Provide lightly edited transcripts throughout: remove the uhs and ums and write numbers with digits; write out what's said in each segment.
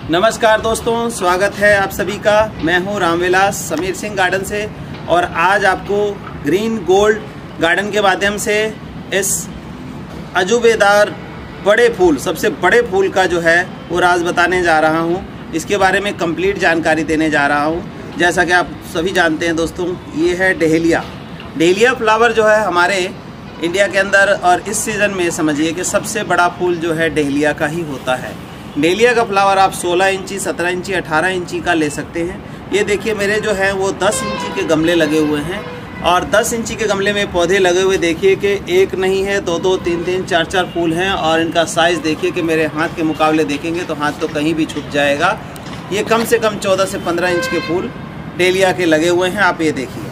नमस्कार दोस्तों, स्वागत है आप सभी का। मैं हूं रामविलास समीर सिंह गार्डन से और आज आपको ग्रीन गोल्ड गार्डन के माध्यम से इस अजूबेदार बड़े फूल, सबसे बड़े फूल का जो है वो राज बताने जा रहा हूं। इसके बारे में कंप्लीट जानकारी देने जा रहा हूं। जैसा कि आप सभी जानते हैं दोस्तों, ये है डहेलिया। डहेलिया फ्लावर जो है हमारे इंडिया के अंदर और इस सीज़न में समझिए कि सबसे बड़ा फूल जो है डहेलिया का ही होता है। डहेलिया का फ्लावर आप 16 इंची, 17 इंची, 18 इंची का ले सकते हैं। ये देखिए मेरे जो हैं वो 10 इंची के गमले लगे हुए हैं और 10 इंची के गमले में पौधे लगे हुए देखिए कि एक नहीं है, दो दो, तीन तीन, चार चार फूल हैं और इनका साइज़ देखिए कि मेरे हाथ के मुकाबले देखेंगे तो हाथ तो कहीं भी छुप जाएगा। ये कम से कम 14 से 15 इंच के फूल डहेलिया के लगे हुए हैं, आप ये देखिए।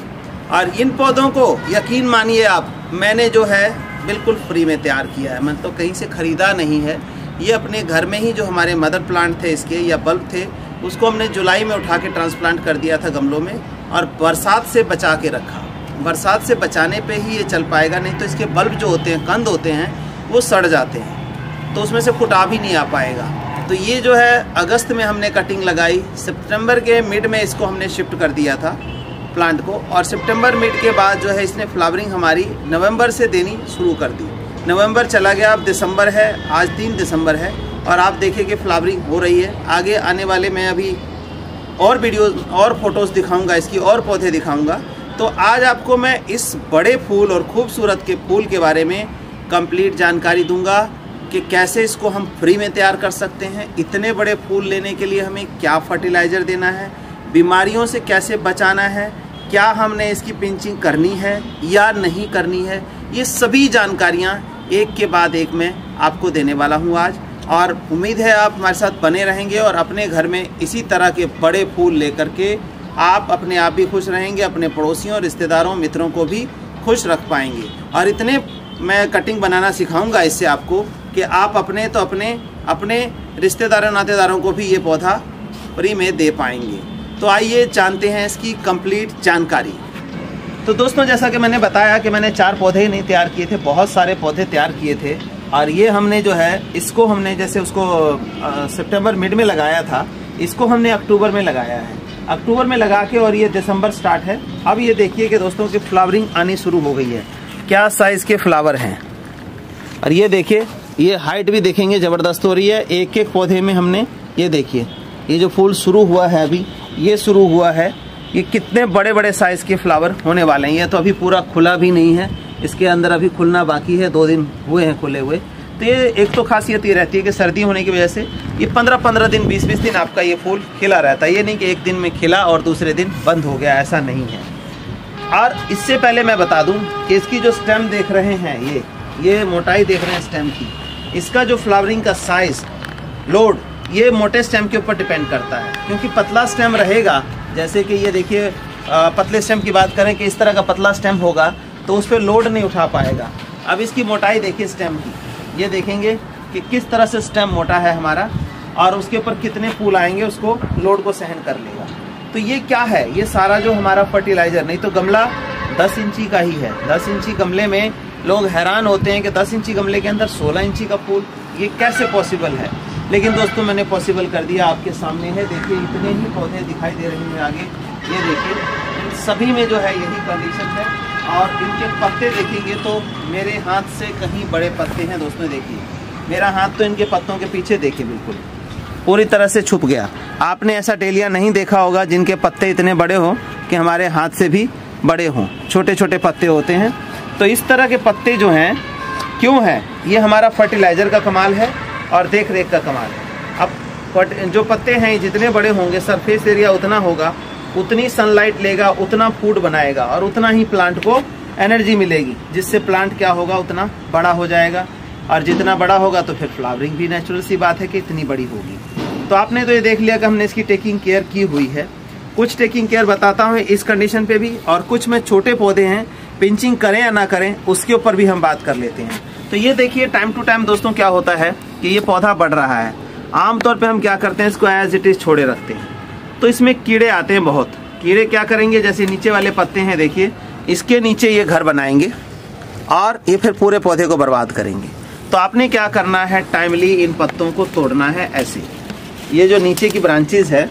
और इन पौधों को यकीन मानिए आप, मैंने जो है बिल्कुल फ्री में तैयार किया है। मैं तो कहीं से ख़रीदा नहीं है। ये अपने घर में ही जो हमारे मदर प्लांट थे इसके या बल्ब थे, उसको हमने जुलाई में उठा के ट्रांसप्लांट कर दिया था गमलों में और बरसात से बचा के रखा। बरसात से बचाने पे ही ये चल पाएगा, नहीं तो इसके बल्ब जो होते हैं, कंद होते हैं, वो सड़ जाते हैं तो उसमें से फुटा भी नहीं आ पाएगा। तो ये जो है अगस्त में हमने कटिंग लगाई, सितंबर के मिड में इसको हमने शिफ्ट कर दिया था प्लांट को और सितंबर मिड के बाद जो है इसने फ्लावरिंग हमारी नवंबर से देनी शुरू कर दी। नवंबर चला गया, अब दिसंबर है, आज 3 दिसंबर है और आप देखिए कि फ्लावरिंग हो रही है। आगे आने वाले मैं अभी और वीडियोस और फोटोज़ दिखाऊंगा इसकी और पौधे दिखाऊंगा। तो आज आपको मैं इस बड़े फूल और खूबसूरत के फूल के बारे में कंप्लीट जानकारी दूंगा कि कैसे इसको हम फ्री में तैयार कर सकते हैं। इतने बड़े फूल लेने के लिए हमें क्या फर्टिलाइज़र देना है, बीमारियों से कैसे बचाना है, क्या हमने इसकी पिंचिंग करनी है या नहीं करनी है, ये सभी जानकारियाँ एक के बाद एक मैं आपको देने वाला हूँ आज। और उम्मीद है आप हमारे साथ बने रहेंगे और अपने घर में इसी तरह के बड़े फूल लेकर के आप अपने आप भी खुश रहेंगे, अपने पड़ोसियों, रिश्तेदारों, मित्रों को भी खुश रख पाएंगे। और इतने मैं कटिंग बनाना सिखाऊंगा इससे आपको कि आप अपने रिश्तेदारों, नातेदारों को भी ये पौधा फ्री में दे पाएंगे। तो आइए जानते हैं इसकी कंप्लीट जानकारी। तो दोस्तों, जैसा कि मैंने बताया कि मैंने 4 पौधे ही नहीं तैयार किए थे, बहुत सारे पौधे तैयार किए थे। और ये हमने जो है इसको हमने जैसे उसको सितंबर मिड में लगाया था, इसको हमने अक्टूबर में लगाया है। अक्टूबर में लगा के और ये दिसंबर स्टार्ट है। अब ये देखिए कि दोस्तों की फ्लावरिंग आनी शुरू हो गई है। क्या साइज़ के फ्लावर हैं और ये देखिए, ये हाइट भी देखेंगे ज़बरदस्त हो रही है। एक एक पौधे में हमने ये देखिए, ये जो फूल शुरू हुआ है अभी, ये शुरू हुआ है, ये कितने बड़े बड़े साइज़ के फ्लावर होने वाले हैं। ये तो अभी पूरा खुला भी नहीं है, इसके अंदर अभी खुलना बाकी है, 2 दिन हुए हैं खुले हुए। तो ये एक तो खासियत ये रहती है कि सर्दी होने की वजह से ये 15-15 दिन, 20-20 दिन आपका ये फूल खिला रहता है। ये नहीं कि एक दिन में खिला और दूसरे दिन बंद हो गया, ऐसा नहीं है। और इससे पहले मैं बता दूं कि इसकी जो स्टेम देख रहे हैं, ये मोटाई देख रहे हैं स्टेम की, इसका जो फ्लावरिंग का साइज़, लोड, ये मोटे स्टेम के ऊपर डिपेंड करता है। क्योंकि पतला स्टेम रहेगा, जैसे कि ये देखिए पतले स्टेम की बात करें कि इस तरह का पतला स्टेम होगा तो उस पर लोड नहीं उठा पाएगा। अब इसकी मोटाई देखिए स्टेम की, ये देखेंगे कि किस तरह से स्टेम मोटा है हमारा और उसके ऊपर कितने फूल आएंगे, उसको लोड को सहन कर लेगा। तो ये क्या है, ये सारा जो हमारा फर्टिलाइज़र, नहीं तो गमला 10 इंची का ही है। 10 इंची गमले में लोग हैरान होते हैं कि 10 इंची गमले के अंदर 16 इंची का फूल, ये कैसे पॉसिबल है। लेकिन दोस्तों मैंने पॉसिबल कर दिया, आपके सामने है। देखिए इतने ही पौधे दिखाई दे रहे हैं आगे, ये देखिए सभी में जो है यही कंडीशन है। और इनके पत्ते देखेंगे तो मेरे हाथ से कहीं बड़े पत्ते हैं दोस्तों। देखिए मेरा हाथ तो इनके पत्तों के पीछे देखिए बिल्कुल पूरी तरह से छुप गया। आपने ऐसा डहेलिया नहीं देखा होगा जिनके पत्ते इतने बड़े हों कि हमारे हाथ से भी बड़े हों, छोटे छोटे पत्ते होते हैं। तो इस तरह के पत्ते जो हैं क्यों हैं, ये हमारा फर्टिलाइज़र का कमाल है और देख रेख का कमाल है। अब जो पत्ते हैं जितने बड़े होंगे, सरफेस एरिया उतना होगा, उतनी सनलाइट लेगा, उतना फूड बनाएगा और उतना ही प्लांट को एनर्जी मिलेगी, जिससे प्लांट क्या होगा, उतना बड़ा हो जाएगा। और जितना बड़ा होगा तो फिर फ्लावरिंग भी नेचुरल सी बात है कि इतनी बड़ी होगी। तो आपने तो ये देख लिया कि हमने इसकी टेकिंग केयर की हुई है। कुछ टेकिंग केयर बताता हूँ इस कंडीशन पे भी, और कुछ में छोटे पौधे हैं, पिंचिंग करें या ना करें उसके ऊपर भी हम बात कर लेते हैं। तो ये देखिए टाइम टू टाइम दोस्तों क्या होता है कि ये पौधा बढ़ रहा है। आमतौर पे हम क्या करते हैं, इसको एज इट इज़ छोड़े रखते हैं। तो इसमें कीड़े आते हैं बहुत। कीड़े क्या करेंगे, जैसे नीचे वाले पत्ते हैं देखिए, इसके नीचे ये घर बनाएंगे और ये फिर पूरे पौधे को बर्बाद करेंगे। तो आपने क्या करना है, टाइमली इन पत्तों को तोड़ना है। ऐसे ये जो नीचे की ब्रांचेज है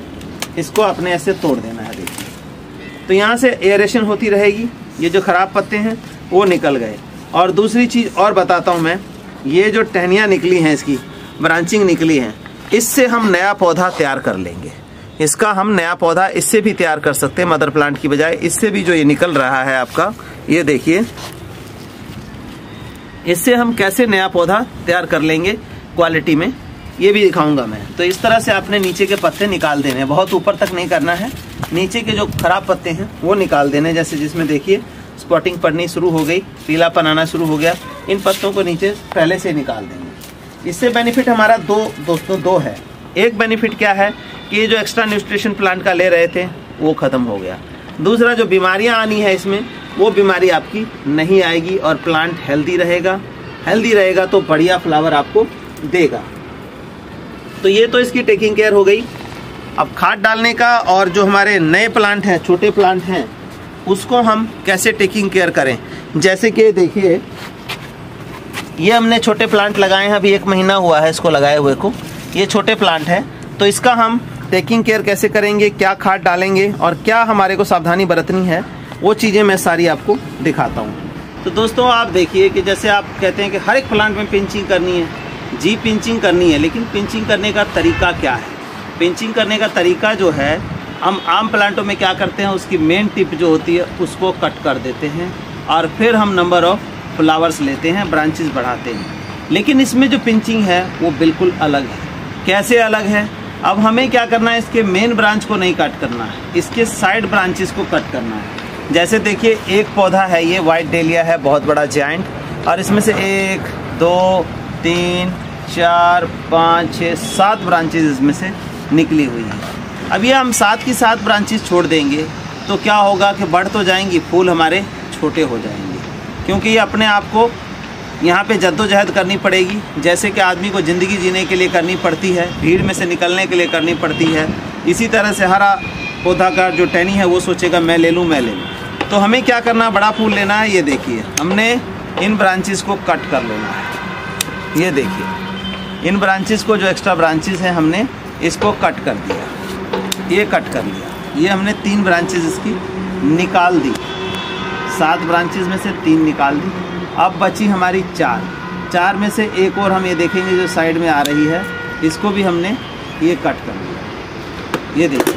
इसको आपने ऐसे तोड़ देना है। देखिए, तो यहाँ से एयरेशन होती रहेगी, ये जो खराब पत्ते हैं वो निकल गए। और दूसरी चीज़ और बताता हूँ मैं, ये जो टहनियाँ निकली हैं, इसकी ब्रांचिंग निकली हैं, इससे हम नया पौधा तैयार कर लेंगे। इसका हम नया पौधा इससे भी तैयार कर सकते हैं, मदर प्लांट की बजाय। इससे भी जो ये निकल रहा है आपका, ये देखिए, इससे हम कैसे नया पौधा तैयार कर लेंगे क्वालिटी में, ये भी दिखाऊंगा मैं। तो इस तरह से आपने नीचे के पत्ते निकाल देने हैं, बहुत ऊपर तक नहीं करना है। नीचे के जो खराब पत्ते हैं वो निकाल देने, जैसे जिसमें देखिए स्पॉटिंग पड़नी शुरू हो गई, पीलापन आना शुरू हो गया, इन पत्तों को नीचे पहले से निकाल देंगे। इससे बेनिफिट हमारा दो है। एक बेनिफिट क्या है कि ये जो एक्स्ट्रा न्यूट्रिशन प्लांट का ले रहे थे वो खत्म हो गया। दूसरा, जो बीमारियां आनी है इसमें, वो बीमारी आपकी नहीं आएगी और प्लांट हेल्दी रहेगा। हेल्दी रहेगा तो बढ़िया फ्लावर आपको देगा। तो ये तो इसकी टेकिंग केयर हो गई। अब खाद डालने का, और जो हमारे नए प्लांट हैं, छोटे प्लांट हैं, उसको हम कैसे टेकिंग केयर करें। जैसे कि देखिए, ये हमने छोटे प्लांट लगाए हैं, अभी 1 महीना हुआ है इसको लगाए हुए को। ये छोटे प्लांट हैं, तो इसका हम टेकिंग केयर कैसे करेंगे, क्या खाद डालेंगे और क्या हमारे को सावधानी बरतनी है, वो चीज़ें मैं सारी आपको दिखाता हूँ। तो दोस्तों आप देखिए कि जैसे आप कहते हैं कि हर एक प्लांट में पिंचिंग करनी है, जी पिंचिंग करनी है, लेकिन पिंचिंग करने का तरीका क्या है। पिंचिंग करने का तरीका जो है, हम आम प्लांटों में क्या करते हैं, उसकी मेन टिप जो होती है उसको कट कर देते हैं और फिर हम नंबर ऑफ फ्लावर्स लेते हैं, ब्रांचेस बढ़ाते हैं। लेकिन इसमें जो पिंचिंग है वो बिल्कुल अलग है। कैसे अलग है? अब हमें क्या करना है, इसके मेन ब्रांच को नहीं कट करना है, इसके साइड ब्रांचेस को कट करना है। जैसे देखिए, एक पौधा है, ये वाइट डेलिया है, बहुत बड़ा जायंट, और इसमें से 1 2 3 4 5 6 7 ब्रांचेस इसमें से निकली हुई है। अब ये हम 7 की 7 ब्रांचेस छोड़ देंगे तो क्या होगा कि बढ़ तो जाएंगी, फूल हमारे छोटे हो जाएंगे, क्योंकि ये अपने आप को यहाँ पे जद्दोजहद करनी पड़ेगी, जैसे कि आदमी को ज़िंदगी जीने के लिए करनी पड़ती है, भीड़ में से निकलने के लिए करनी पड़ती है। इसी तरह से हरा पौधा का जो टहनी है वो सोचेगा मैं ले लूँ, मैं ले लूँ। तो हमें क्या करना, बड़ा फूल लेना है। ये देखिए, हमने इन ब्रांचेस को कट कर लेना है। ये देखिए, इन ब्रांचेस को, जो एक्स्ट्रा ब्रांचेस हैं, हमने इसको कट कर दिया, ये कट कर लिया। ये हमने 3 ब्रांचेस इसकी निकाल दी, 7 ब्रांचेस में से 3 निकाल दी। अब बची हमारी 4 में से एक और हम ये देखेंगे जो साइड में आ रही है, इसको भी हमने ये कट कर दिया। ये देखिए,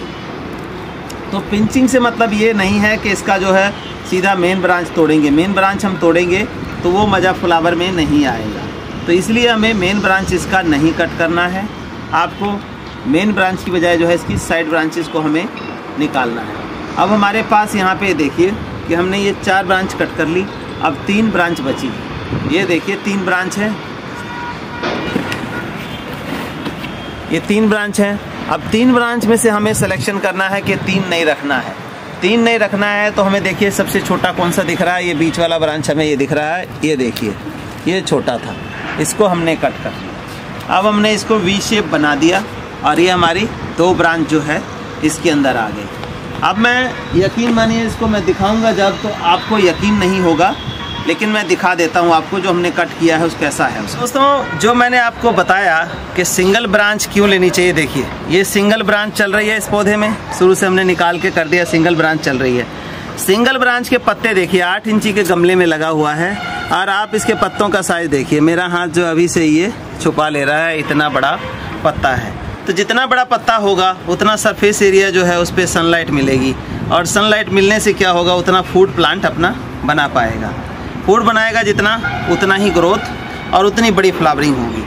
तो पिंचिंग से मतलब ये नहीं है कि इसका जो है सीधा मेन ब्रांच तोड़ेंगे। मेन ब्रांच हम तोड़ेंगे तो वो मज़ा फ्लावर में नहीं आएगा, तो इसलिए हमें मेन ब्रांच इसका नहीं कट करना है। आपको मेन ब्रांच की बजाय जो है इसकी साइड ब्रांचेस को हमें निकालना है। अब हमारे पास यहाँ पे देखिए कि हमने ये 4 ब्रांच कट कर ली, अब 3 ब्रांच बची। ये देखिए 3 ब्रांच है, ये 3 ब्रांच है। अब 3 ब्रांच में से हमें सिलेक्शन करना है कि 3 नहीं रखना है। 3 नहीं रखना है तो हमें देखिए सबसे छोटा कौन सा दिख रहा है, ये बीच वाला ब्रांच हमें ये दिख रहा है। ये देखिए, ये छोटा था, इसको हमने कट कर दिया। अब हमने इसको वी शेप बना दिया और ये हमारी 2 ब्रांच जो है इसके अंदर आ गई। अब मैं, यकीन मानिए, इसको मैं दिखाऊंगा जब, तो आपको यकीन नहीं होगा, लेकिन मैं दिखा देता हूँ आपको जो हमने कट किया है उस कैसा है। दोस्तों, जो मैंने आपको बताया कि सिंगल ब्रांच क्यों लेनी चाहिए, देखिए ये सिंगल ब्रांच चल रही है इस पौधे में, शुरू से हमने निकाल के कर दिया, सिंगल ब्रांच चल रही है। सिंगल ब्रांच के पत्ते देखिए 8 इंची के गमले में लगा हुआ है, और आप इसके पत्तों का साइज देखिए, मेरा हाथ जो अभी से ये छुपा ले रहा है, इतना बड़ा पत्ता है। तो जितना बड़ा पत्ता होगा उतना सरफेस एरिया जो है उस पर सनलाइट मिलेगी, और सनलाइट मिलने से क्या होगा, उतना फूड प्लांट अपना बना पाएगा। फूड बनाएगा जितना, उतना ही ग्रोथ और उतनी बड़ी फ्लावरिंग होगी।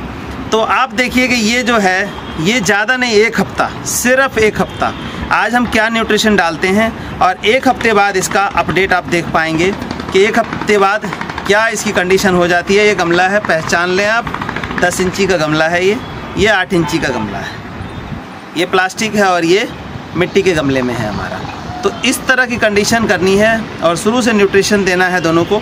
तो आप देखिए कि ये जो है, ये ज़्यादा नहीं, 1 हफ्ता, सिर्फ 1 हफ्ता, आज हम क्या न्यूट्रिशन डालते हैं और 1 हफ्ते बाद इसका अपडेट आप देख पाएंगे कि 1 हफ्ते बाद क्या इसकी कंडीशन हो जाती है। ये गमला है, पहचान लें आप, 10 इंची का गमला है ये 8 इंची का गमला है, ये प्लास्टिक है और ये मिट्टी के गमले में है हमारा। तो इस तरह की कंडीशन करनी है और शुरू से न्यूट्रिशन देना है दोनों को,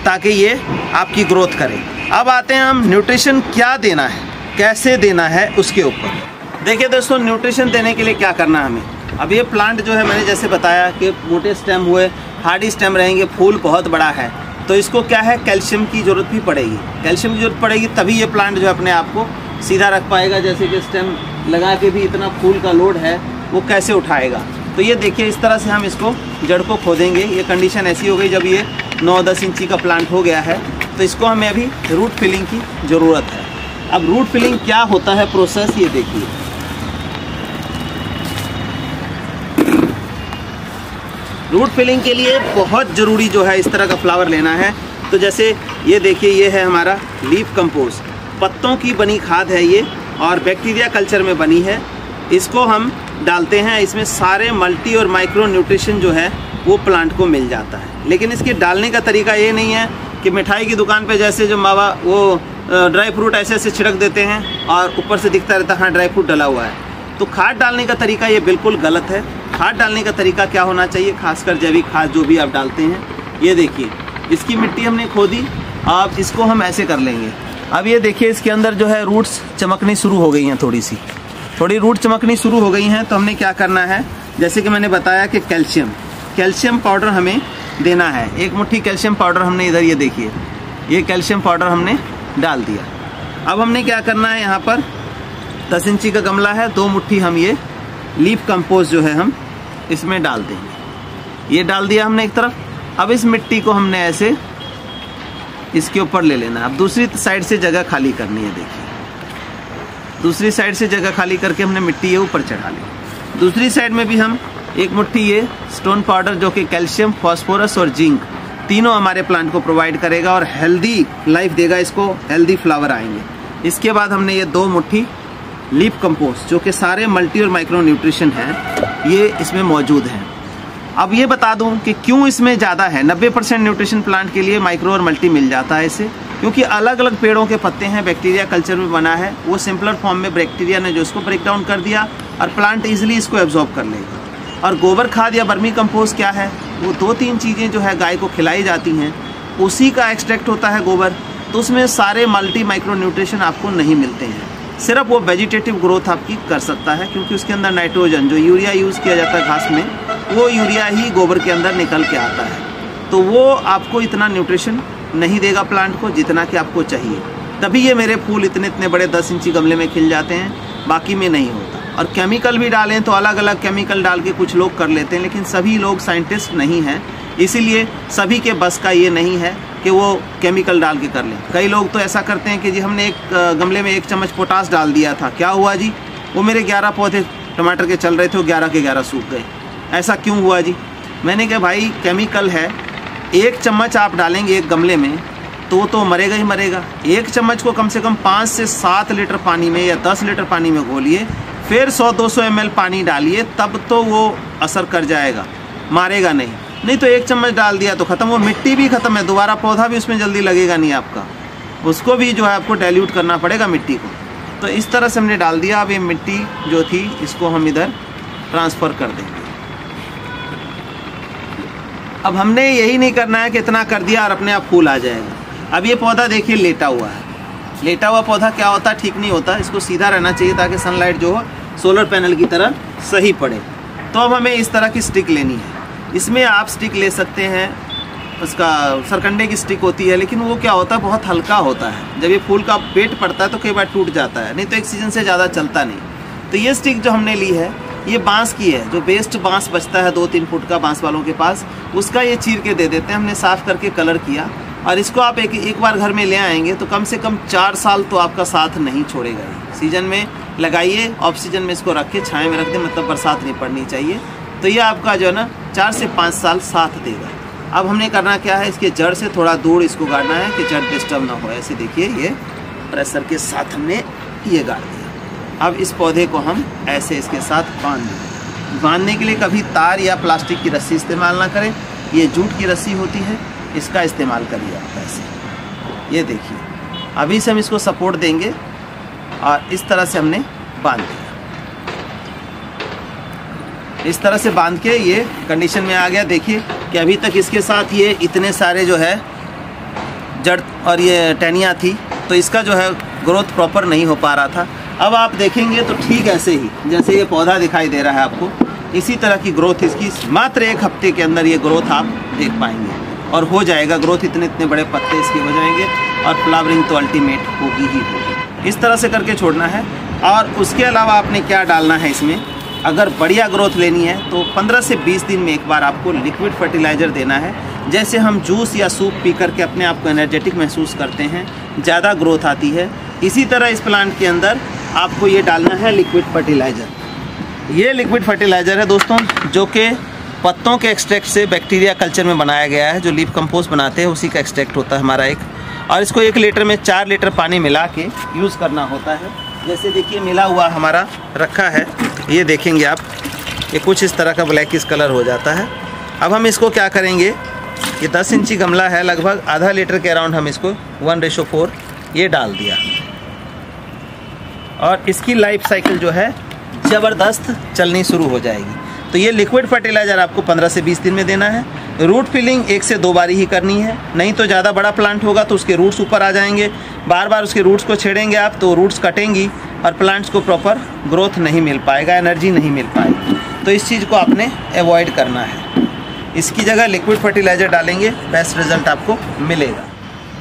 ताकि ये आपकी ग्रोथ करे। अब आते हैं हम न्यूट्रिशन क्या देना है, कैसे देना है उसके ऊपर। देखिए दोस्तों, न्यूट्रिशन देने के लिए क्या करना है हमें। अब ये प्लांट जो है, मैंने जैसे बताया कि मोटे स्टेम हुए, हार्डी स्टेम रहेंगे, फूल बहुत बड़ा है, तो इसको क्या है, कैल्शियम की ज़रूरत भी पड़ेगी। कैल्शियम की ज़रूरत पड़ेगी तभी ये प्लांट जो है अपने आप को सीधा रख पाएगा। जैसे कि स्टेम लगा के भी इतना फूल का लोड है वो कैसे उठाएगा। तो ये देखिए इस तरह से हम इसको जड़ को खोदेंगे। ये कंडीशन ऐसी हो गई जब ये 9-10 इंची का प्लांट हो गया है तो इसको हमें अभी रूट फिलिंग की ज़रूरत है। अब रूट फिलिंग क्या होता है प्रोसेस ये देखिए। रूट फिलिंग के लिए बहुत ज़रूरी जो है इस तरह का फ्लावर लेना है। तो जैसे ये देखिए ये है हमारा लीफ कंपोस्ट, पत्तों की बनी खाद है ये और बैक्टीरिया कल्चर में बनी है। इसको हम डालते हैं, इसमें सारे मल्टी और माइक्रो न्यूट्रिशन जो है वो प्लांट को मिल जाता है। लेकिन इसके डालने का तरीका ये नहीं है कि मिठाई की दुकान पे जैसे जो मावा वो ड्राई फ्रूट ऐसे ऐसे छिड़क देते हैं और ऊपर से दिखता रहता है हाँ ड्राई फ्रूट डला हुआ है। तो खाद डालने का तरीका ये बिल्कुल गलत है। खाद डालने का तरीका क्या होना चाहिए, खासकर जैविक खाद जो भी आप डालते हैं। ये देखिए इसकी मिट्टी हमने खोदी, अब इसको हम ऐसे कर लेंगे। अब ये देखिए इसके अंदर जो है रूट्स चमकनी शुरू हो गई हैं, थोड़ी रूट चमकनी शुरू हो गई हैं। तो हमने क्या करना है, जैसे कि मैंने बताया कि कैल्शियम पाउडर हमें देना है। 1 मुट्ठी कैल्शियम पाउडर हमने इधर ये देखिए ये कैल्शियम पाउडर हमने डाल दिया। अब हमने क्या करना है, यहाँ पर 10 इंची का गमला है, 2 मुट्ठी हम ये लीफ कंपोस्ट जो है हम इसमें डाल देंगे। ये डाल दिया हमने एक तरफ। अब इस मिट्टी को हमने ऐसे इसके ऊपर ले लेना है। अब दूसरी साइड से जगह खाली करनी है। देखिए दूसरी साइड से जगह खाली करके हमने मिट्टी ये ऊपर चढ़ा ली। दूसरी साइड में भी हम 1 मुट्ठी ये स्टोन पाउडर जो कि कैल्शियम, फास्फोरस और जिंक तीनों हमारे प्लांट को प्रोवाइड करेगा और हेल्दी लाइफ देगा, इसको हेल्दी फ्लावर आएंगे। इसके बाद हमने ये 2 मुट्ठी लीफ कंपोस्ट जो कि सारे मल्टी और माइक्रो न्यूट्रिशन हैं ये इसमें मौजूद हैं। अब ये बता दूं कि क्यों इसमें ज़्यादा है। 90% न्यूट्रिशन प्लांट के लिए माइक्रो और मल्टी मिल जाता है इसे, क्योंकि अलग अलग पेड़ों के पत्ते हैं, बैक्टीरिया कल्चर में बना है। वो सिंपलर फॉर्म में बैक्टीरिया ने जो इसको ब्रेक डाउन कर दिया और प्लांट इजीली इसको एब्जॉर्ब कर लेगा। और गोबर खाद या वर्मी कंपोस्ट क्या है, वो 2-3 चीज़ें जो है गाय को खिलाई जाती हैं, उसी का एक्सट्रैक्ट होता है गोबर। तो उसमें सारे मल्टी माइक्रो न्यूट्रिशन आपको नहीं मिलते हैं। सिर्फ वो वेजिटेटिव ग्रोथ आपकी कर सकता है, क्योंकि उसके अंदर नाइट्रोजन जो यूरिया यूज़ किया जाता है घास में, वो यूरिया ही गोबर के अंदर निकल के आता है। तो वो आपको इतना न्यूट्रिशन नहीं देगा प्लांट को जितना कि आपको चाहिए। तभी ये मेरे फूल इतने बड़े 10 इंची गमले में खिल जाते हैं, बाकी में नहीं होता। और केमिकल भी डालें तो अलग अलग केमिकल डाल के कुछ लोग कर लेते हैं, लेकिन सभी लोग साइंटिस्ट नहीं हैं, इसीलिए सभी के बस का ये नहीं है कि वो केमिकल डाल के कर लें। कई लोग तो ऐसा करते हैं कि जी हमने एक गमले में 1 चम्मच पोटास डाल दिया था, क्या हुआ जी, वो मेरे 11 पौधे टमाटर के चल रहे थे, वो 11 के 11 सूख गए। ऐसा क्यों हुआ जी? मैंने कहा भाई केमिकल है, 1 चम्मच आप डालेंगे एक गमले में तो मरेगा ही मरेगा। 1 चम्मच को कम से कम 5 से 7 लीटर पानी में या 10 लीटर पानी में घोलिए, फिर 100-200 ml पानी डालिए, तब तो वो असर कर जाएगा, मारेगा नहीं तो 1 चम्मच डाल दिया तो ख़त्म। वो मिट्टी भी ख़त्म है, दोबारा पौधा भी उसमें जल्दी लगेगा नहीं आपका, उसको भी जो है आपको डाइल्यूट करना पड़ेगा मिट्टी को। तो इस तरह से हमने डाल दिया। अब ये मिट्टी जो थी इसको हम इधर ट्रांसफ़र कर देंगे। अब हमने यही नहीं करना है कि इतना कर दिया और अपने आप फूल आ जाएगा। अब ये पौधा देखिए लेटा हुआ है। लेटा हुआ पौधा क्या होता है, ठीक नहीं होता, इसको सीधा रहना चाहिए ताकि सनलाइट जो हो सोलर पैनल की तरह सही पड़े। तो अब हमें इस तरह की स्टिक लेनी है। इसमें आप स्टिक ले सकते हैं, उसका सरकंडे की स्टिक होती है, लेकिन वो क्या होता है बहुत हल्का होता है। जब ये फूल का पेट पड़ता है तो कई बार टूट जाता है, नहीं तो 1 सीजन से ज़्यादा चलता नहीं। तो ये स्टिक जो हमने ली है ये बांस की है, जो बेस्ट बांस बचता है 2-3 फुट का बांस वालों के पास, उसका ये चीर के दे देते हैं। हमने साफ़ करके कलर किया और इसको आप एक बार घर में ले आएंगे तो कम से कम 4 साल तो आपका साथ नहीं छोड़ेगा। सीजन में लगाइए, ऑफ सीजन में इसको रख के छाए में रख दें, मतलब बरसात नहीं पड़नी चाहिए। तो ये आपका जो है ना 4 से 5 साल साथ देगा। अब हमने करना क्या है, इसके जड़ से थोड़ा दूर इसको गाड़ना है कि जड़ डिस्टर्ब ना हो। ऐसे देखिए ये प्रेशर के साथ हमने ये गाड़ दिया। अब इस पौधे को हम ऐसे इसके साथ बांध दें। बांधने के लिए कभी तार या प्लास्टिक की रस्सी इस्तेमाल ना करें, ये जूट की रस्सी होती है, इसका इस्तेमाल करिए आप ऐसे। ये देखिए अभी से हम इसको सपोर्ट देंगे और इस तरह से हमने बांध दिया। इस तरह से बांध के ये कंडीशन में आ गया। देखिए कि अभी तक इसके साथ ये इतने सारे जो है जड़ और ये टहनियाँ थी, तो इसका जो है ग्रोथ प्रॉपर नहीं हो पा रहा था। अब आप देखेंगे तो ठीक ऐसे ही जैसे ये पौधा दिखाई दे रहा है आपको, इसी तरह की ग्रोथ इसकी मात्र 1 हफ्ते के अंदर ये ग्रोथ आप देख पाएंगे और हो जाएगा ग्रोथ। इतने बड़े पत्ते इसके हो जाएंगे और फ्लावरिंग तो अल्टीमेट होगी ही होगी। इस तरह से करके छोड़ना है। और उसके अलावा आपने क्या डालना है इसमें, अगर बढ़िया ग्रोथ लेनी है तो 15 से 20 दिन में एक बार आपको लिक्विड फर्टिलाइज़र देना है। जैसे हम जूस या सूप पी करके अपने आप को एनर्जेटिक महसूस करते हैं, ज़्यादा ग्रोथ आती है, इसी तरह इस प्लांट के अंदर आपको ये डालना है लिक्विड फर्टिलाइज़र। ये लिक्विड फर्टिलाइज़र है दोस्तों, जो कि पत्तों के एक्सट्रैक्ट से बैक्टीरिया कल्चर में बनाया गया है। जो लीफ कंपोस्ट बनाते हैं उसी का एक्सट्रैक्ट होता है हमारा एक, और इसको 1 लीटर में 4 लीटर पानी मिला के यूज़ करना होता है। जैसे देखिए मिला हुआ हमारा रखा है, ये देखेंगे आप, ये कुछ इस तरह का ब्लैकिश कलर हो जाता है। अब हम इसको क्या करेंगे, ये 10 इंची गमला है, लगभग आधा लीटर के अराउंड हम इसको 1:4 ये डाल दिया, और इसकी लाइफ साइकिल जो है ज़बरदस्त चलनी शुरू हो जाएगी। तो ये लिक्विड फर्टिलाइज़र आपको 15 से 20 दिन में देना है। रूट फिलिंग 1 से 2 बारी ही करनी है, नहीं तो ज़्यादा बड़ा प्लांट होगा तो उसके रूट्स ऊपर आ जाएंगे, बार बार उसके रूट्स को छेड़ेंगे आप तो रूट्स कटेंगी और प्लांट्स को प्रॉपर ग्रोथ नहीं मिल पाएगा, एनर्जी नहीं मिल पाएगी। तो इस चीज़ को आपने अवॉइड करना है। इसकी जगह लिक्विड फर्टिलाइज़र डालेंगे, बेस्ट रिज़ल्ट आपको मिलेगा।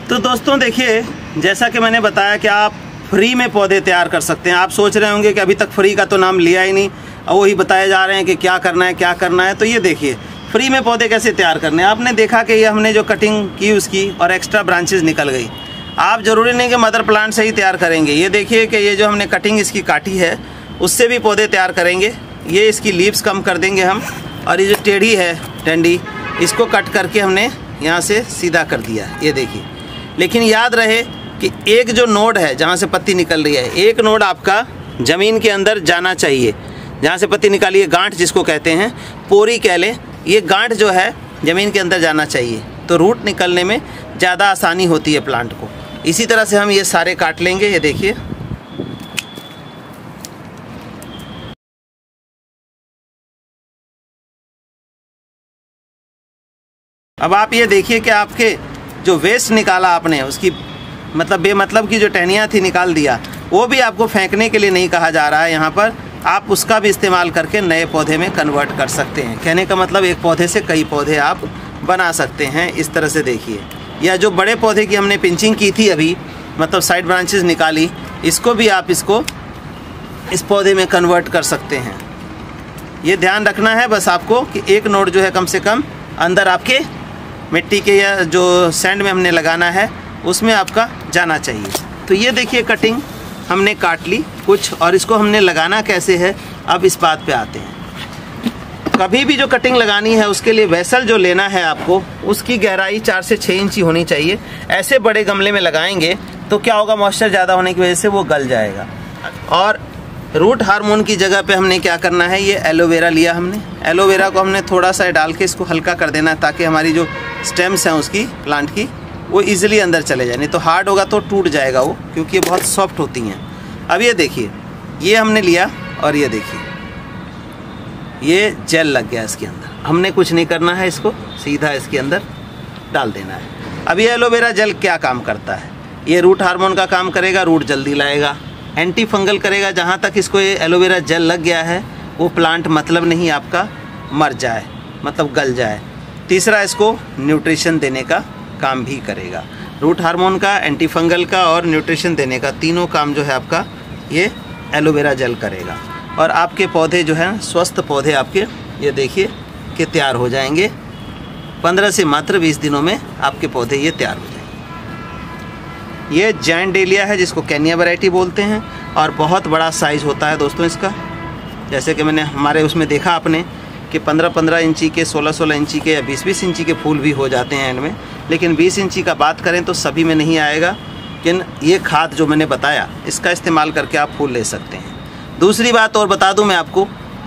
तो दोस्तों देखिए, जैसा कि मैंने बताया कि आप फ्री में पौधे तैयार कर सकते हैं। आप सोच रहे होंगे कि अभी तक फ्री का तो नाम लिया ही नहीं, और वही बताए जा रहे हैं कि क्या करना है क्या करना है। तो ये देखिए फ्री में पौधे कैसे तैयार करने हैं। आपने देखा कि ये हमने जो कटिंग की उसकी और एक्स्ट्रा ब्रांचेस निकल गई। आप ज़रूरी नहीं कि मदर प्लांट से ही तैयार करेंगे। ये देखिए कि ये जो हमने कटिंग इसकी काटी है उससे भी पौधे तैयार करेंगे। ये इसकी लीव्स कम कर देंगे हम, और ये जो टेढ़ी है डंडी, इसको कट करके हमने यहाँ से सीधा कर दिया, ये देखिए। लेकिन याद रहे कि एक जो नोड है जहाँ से पत्ती निकल रही है, एक नोड आपका ज़मीन के अंदर जाना चाहिए। जहाँ से पत्ती निकाली है, गांठ जिसको कहते हैं, पोरी कह लें, ये गांठ जो है ज़मीन के अंदर जाना चाहिए, तो रूट निकलने में ज़्यादा आसानी होती है प्लांट को। इसी तरह से हम ये सारे काट लेंगे, ये देखिए। अब आप ये देखिए कि आपके जो वेस्ट निकाला आपने, उसकी मतलब बेमतलब की जो टहनियाँ थी निकाल दिया, वो भी आपको फेंकने के लिए नहीं कहा जा रहा है। यहाँ पर आप उसका भी इस्तेमाल करके नए पौधे में कन्वर्ट कर सकते हैं। कहने का मतलब एक पौधे से कई पौधे आप बना सकते हैं, इस तरह से देखिए। या जो बड़े पौधे की हमने पिंचिंग की थी अभी, मतलब साइड ब्रांचेस निकाली, इसको भी आप इसको इस पौधे में कन्वर्ट कर सकते हैं। ये ध्यान रखना है बस आपको कि एक नोड जो है कम से कम अंदर आपके मिट्टी के या जो सैंड में हमने लगाना है उसमें आपका जाना चाहिए। तो ये देखिए कटिंग हमने काट ली कुछ, और इसको हमने लगाना कैसे है अब इस बात पे आते हैं। कभी भी जो कटिंग लगानी है उसके लिए वेसल जो लेना है आपको, उसकी गहराई 4 से 6 इंच होनी चाहिए। ऐसे बड़े गमले में लगाएंगे तो क्या होगा, मॉइस्चर ज़्यादा होने की वजह से वो गल जाएगा। और रूट हार्मोन की जगह पे हमने क्या करना है, ये एलोवेरा लिया हमने। एलोवेरा को हमने थोड़ा सा डाल के इसको हल्का कर देना है, ताकि हमारी जो स्टेम्स हैं उसकी प्लांट की वो इजीली अंदर चले जाए। नहीं तो हार्ड होगा तो टूट जाएगा वो, क्योंकि ये बहुत सॉफ्ट होती हैं। अब ये देखिए, ये हमने लिया और ये देखिए ये जेल लग गया इसके अंदर। हमने कुछ नहीं करना है, इसको सीधा इसके अंदर डाल देना है। अब ये एलोवेरा जेल क्या काम करता है, ये रूट हार्मोन का काम करेगा, रूट जल्दी लाएगा, एंटी फंगल करेगा। जहाँ तक इसको ये एलोवेरा जेल लग गया है वो प्लांट मतलब नहीं आपका मर जाए, मतलब गल जाए। तीसरा, इसको न्यूट्रिशन देने का काम भी करेगा। रूट हार्मोन का, एंटी फंगल का और न्यूट्रिशन देने का, तीनों काम जो है आपका ये एलोवेरा जेल करेगा। और आपके पौधे जो हैं स्वस्थ पौधे आपके, ये देखिए कि तैयार हो जाएंगे। 15 से मात्र 20 दिनों में आपके पौधे ये तैयार हो जाएंगे। ये जायंट डेलिया है जिसको कैनिया वैरायटी बोलते हैं, और बहुत बड़ा साइज़ होता है दोस्तों इसका। जैसे कि मैंने हमारे उसमें देखा आपने कि 15-15 इंची के, 16-16 इंची के या 20-20 इंची के फूल भी हो जाते हैं एंड में। लेकिन 20 इंची का बात करें तो सभी में नहीं आएगा। लेकिन ये खाद जो मैंने बताया, इसका इस्तेमाल करके आप फूल ले सकते हैं। दूसरी बात और बता दूं मैं आपको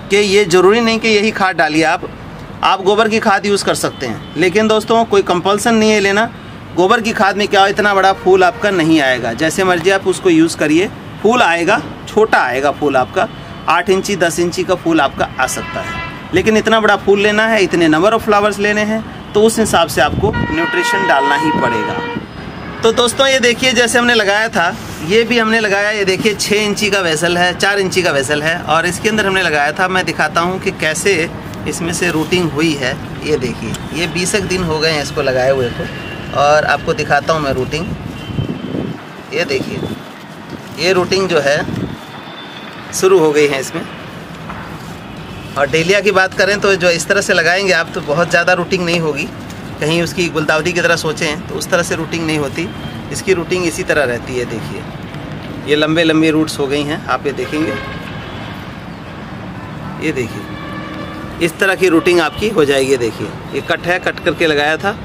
कि ये ज़रूरी नहीं कि यही खाद डालिए आप गोबर की खाद यूज़ कर सकते हैं। लेकिन दोस्तों कोई कंपल्सन नहीं है लेना। गोबर की खाद में क्या, इतना बड़ा फूल आपका नहीं आएगा। जैसे मर्जी आप उसको यूज़ करिए, फूल आएगा, छोटा आएगा फूल आपका, 8 इंची 10 इंची का फूल आपका आ सकता है। लेकिन इतना बड़ा फूल लेना है, इतने नंबर ऑफ़ फ्लावर्स लेने हैं, तो उस हिसाब से आपको न्यूट्रिशन डालना ही पड़ेगा। तो दोस्तों ये देखिए, जैसे हमने लगाया था, ये भी हमने लगाया। ये देखिए 6 इंची का वेसल है, 4 इंची का वेसल है, और इसके अंदर हमने लगाया था। मैं दिखाता हूँ कि कैसे इसमें से रूटिंग हुई है। ये देखिए, ये 20 दिन हो गए हैं इसको लगाए हुए को, और आपको दिखाता हूँ मैं रूटिंग। ये देखिए, ये रूटिंग जो है शुरू हो गई हैं इसमें। और डेलिया की बात करें तो जो इस तरह से लगाएंगे आप तो बहुत ज़्यादा रूटिंग नहीं होगी, कहीं उसकी गुलदाउदी की तरह सोचें तो उस तरह से रूटिंग नहीं होती। इसकी रूटिंग इसी तरह रहती है। देखिए ये लंबे लंबे रूट्स हो गई हैं, आप ये देखेंगे, ये देखिए इस तरह की रूटिंग आपकी हो जाएगी। देखिए ये कट है, कट करके लगाया था,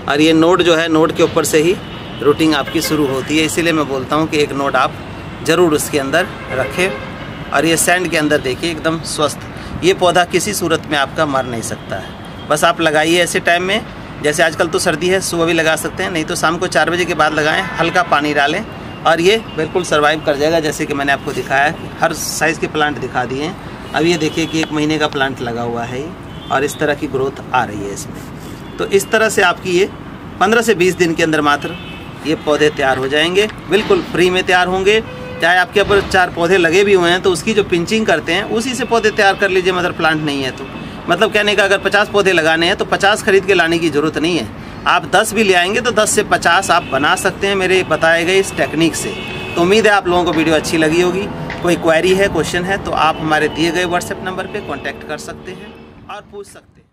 और ये नोड जो है नोड के ऊपर से ही रूटिंग आपकी शुरू होती है। इसीलिए मैं बोलता हूँ कि एक नोड आप ज़रूर उसके अंदर रखें। और ये सैंड के अंदर देखिए एकदम स्वस्थ, ये पौधा किसी सूरत में आपका मर नहीं सकता है। बस आप लगाइए ऐसे टाइम में, जैसे आजकल तो सर्दी है, सुबह भी लगा सकते हैं, नहीं तो शाम को 4 बजे के बाद लगाएं, हल्का पानी डालें और ये बिल्कुल सर्वाइव कर जाएगा। जैसे कि मैंने आपको दिखाया, हर साइज़ के प्लांट दिखा दिए हैं। अब ये देखिए कि 1 महीने का प्लांट लगा हुआ है और इस तरह की ग्रोथ आ रही है इसमें। तो इस तरह से आपकी ये 15 से 20 दिन के अंदर मात्र ये पौधे तैयार हो जाएंगे, बिल्कुल फ्री में तैयार होंगे। चाहे आपके ऊपर 4 पौधे लगे भी हुए हैं तो उसकी जो पिंचिंग करते हैं उसी से पौधे तैयार कर लीजिए, मदर प्लांट नहीं है तो। मतलब कहने का अगर 50 पौधे लगाने हैं तो 50 खरीद के लाने की ज़रूरत नहीं है। आप 10 भी ले आएंगे तो 10 से 50 आप बना सकते हैं मेरे बताए गए इस टेक्निक से। तो उम्मीद है आप लोगों को वीडियो अच्छी लगी होगी। कोई क्वेरी है, क्वेश्चन है तो आप हमारे दिए गए व्हाट्सएप नंबर पर कॉन्टैक्ट कर सकते हैं और पूछ सकते हैं।